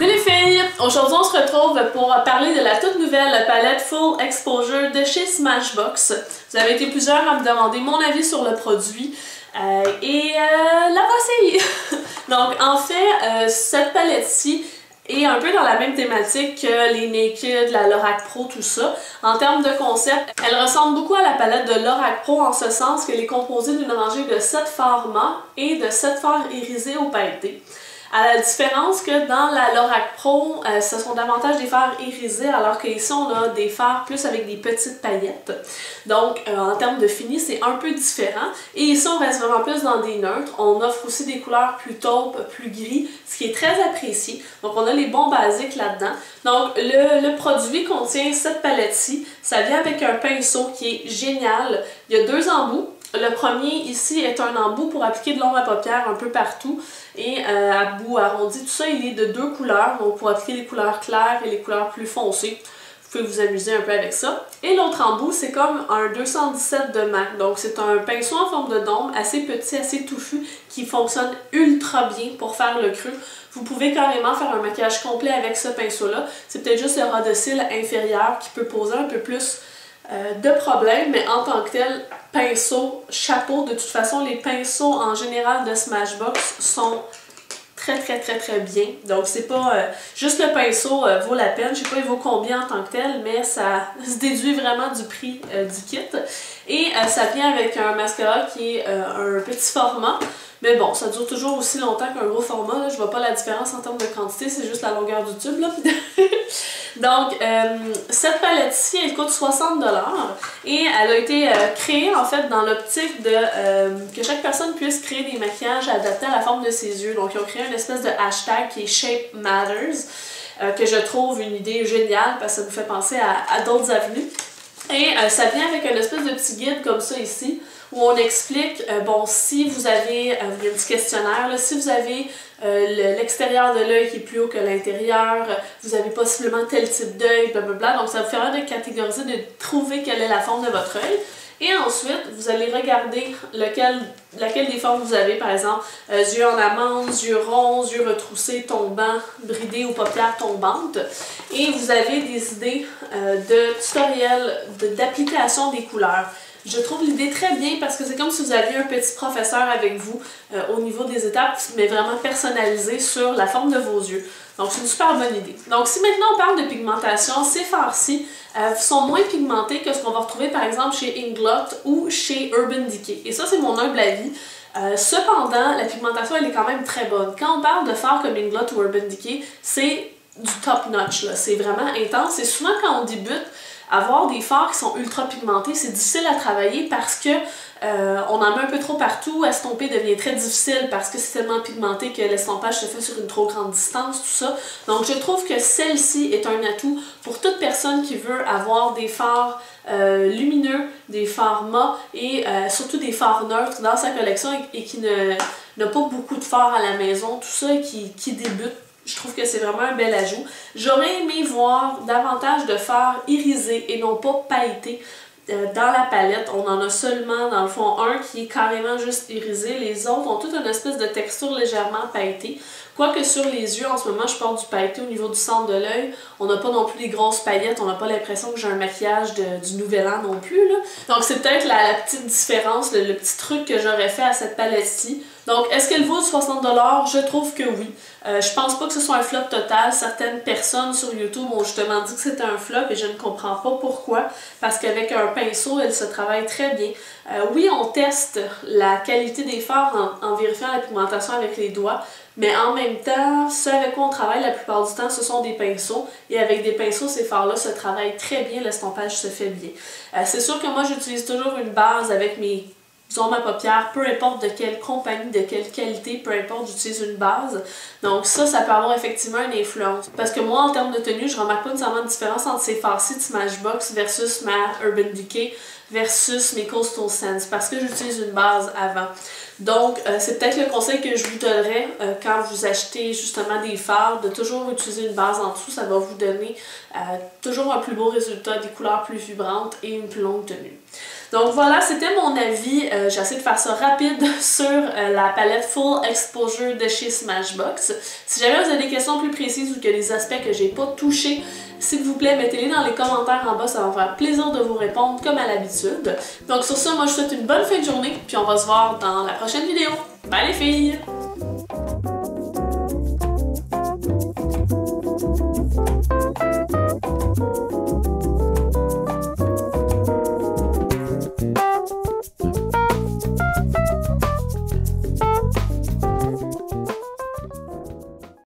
Coucou les filles! Aujourd'hui on se retrouve pour parler de la toute nouvelle palette Full Exposure de chez Smashbox. Vous avez été plusieurs à me demander mon avis sur le produit la voici! Donc en fait, cette palette-ci est un peu dans la même thématique que les Naked, la Lorac Pro, tout ça. En termes de concept, elle ressemble beaucoup à la palette de Lorac Pro en ce sens qu'elle est composée d'une rangée de 7 fards mat et de 7 fards irisés au pailleté. À la différence que dans la Lorac Pro, ce sont davantage des fards irisés, alors qu'ici on a des fards plus avec des petites paillettes. Donc en termes de fini, c'est un peu différent. Et ici on reste vraiment plus dans des neutres. On offre aussi des couleurs plus taupes, plus gris, ce qui est très apprécié. Donc on a les bons basiques là-dedans. Donc le produit contient cette palette-ci. Ça vient avec un pinceau qui est génial. Il y a 2 embouts. Le premier ici est un embout pour appliquer de l'ombre à paupières un peu partout et à bout arrondi. Tout ça, il est de 2 couleurs, donc pour appliquer les couleurs claires et les couleurs plus foncées. Vous pouvez vous amuser un peu avec ça. Et l'autre embout, c'est comme un 217 de MAC. Donc c'est un pinceau en forme de dôme, assez petit, assez touffu, qui fonctionne ultra bien pour faire le creux. Vous pouvez carrément faire un maquillage complet avec ce pinceau-là. C'est peut-être juste le ras de cils inférieur qui peut poser un peu plus de problème, mais en tant que tel, pinceau, chapeau, de toute façon les pinceaux en général de Smashbox sont très bien, donc c'est pas juste le pinceau vaut la peine. Je sais pas il vaut combien en tant que tel, mais ça se déduit vraiment du prix du kit. Et ça vient avec un mascara qui est un petit format. Mais bon, ça dure toujours aussi longtemps qu'un gros format, là. Je vois pas la différence en termes de quantité, c'est juste la longueur du tube, là. Donc, cette palette-ci, elle coûte 60$ et elle a été créée, en fait, dans l'optique de que chaque personne puisse créer des maquillages adaptés à la forme de ses yeux. Donc, ils ont créé une espèce de hashtag qui est Shape Matters, que je trouve une idée géniale parce que ça nous fait penser à d'autres avenues. Et ça vient avec une espèce de petit guide comme ça ici, où on explique, bon, si vous avez, il y a un petit questionnaire, là, si vous avez l'extérieur de l'œil qui est plus haut que l'intérieur, vous avez possiblement tel type d'œil, blablabla, donc ça vous permet de catégoriser, de trouver quelle est la forme de votre œil. Et ensuite, vous allez regarder laquelle des formes vous avez, par exemple, yeux en amande, yeux ronds, yeux retroussés, tombants, bridés ou paupières tombantes. Et vous avez des idées de tutoriels, d'application des couleurs. Je trouve l'idée très bien parce que c'est comme si vous aviez un petit professeur avec vous au niveau des étapes, mais vraiment personnalisé sur la forme de vos yeux. Donc c'est une super bonne idée. Donc si maintenant on parle de pigmentation, ces fards-ci sont moins pigmentés que ce qu'on va retrouver par exemple chez Inglot ou chez Urban Decay. Et ça c'est mon humble avis. Cependant, la pigmentation elle est quand même très bonne. Quand on parle de fards comme Inglot ou Urban Decay, c'est du top notch, c'est vraiment intense. Et souvent quand on débute, avoir des fards qui sont ultra pigmentés, c'est difficile à travailler parce que on en met un peu trop partout, estomper devient très difficile parce que c'est tellement pigmenté que l'estompage se fait sur une trop grande distance, tout ça. Donc je trouve que celle-ci est un atout pour toute personne qui veut avoir des fards lumineux, des fards mat et surtout des fards neutres dans sa collection et qui n'a pas beaucoup de fards à la maison, tout ça, et qui débute. Je trouve que c'est vraiment un bel ajout. J'aurais aimé voir davantage de fards irisés et non pas pailletés dans la palette. On en a seulement, dans le fond, un qui est carrément juste irisé. Les autres ont toute une espèce de texture légèrement pailletée. Quoique sur les yeux, en ce moment, je porte du pailleté au niveau du centre de l'œil. On n'a pas non plus des grosses paillettes. On n'a pas l'impression que j'ai un maquillage du Nouvel An non plus, là. Donc c'est peut-être la petite différence, le petit truc que j'aurais fait à cette palette-ci. Donc, est-ce qu'elle vaut 60$? Je trouve que oui. Je pense pas que ce soit un flop total. Certaines personnes sur YouTube m'ont justement dit que c'était un flop et je ne comprends pas pourquoi. Parce qu'avec un pinceau, elle se travaille très bien. Oui, on teste la qualité des fards en vérifiant la pigmentation avec les doigts. Mais en même temps, ce avec quoi on travaille la plupart du temps, ce sont des pinceaux. Et avec des pinceaux, ces fards-là se travaillent très bien, l'estompage se fait bien. C'est sûr que moi, j'utilise toujours une base avec mes ombres à paupières, peu importe de quelle compagnie, de quelle qualité, peu importe, j'utilise une base. Donc ça peut avoir effectivement une influence. Parce que moi, en termes de tenue, je remarque pas nécessairement de différence entre ces fards-ci de Smashbox versus ma Urban Decay versus mes Coastal Scents, parce que j'utilise une base avant. Donc, c'est peut-être le conseil que je vous donnerais quand vous achetez justement des fards, de toujours utiliser une base en dessous. Ça va vous donner toujours un plus beau résultat, des couleurs plus vibrantes et une plus longue tenue. Donc voilà, c'était mon avis. J'ai essayé de faire ça rapide sur la palette Full Exposure de chez Smashbox. Si jamais vous avez des questions plus précises ou qu'il y a des aspects que j'ai pas touchés, s'il vous plaît, mettez-les dans les commentaires en bas, ça va me faire plaisir de vous répondre comme à l'habitude. Donc sur ça, moi je vous souhaite une bonne fin de journée, puis on va se voir dans la prochaine vidéo. Bye les filles!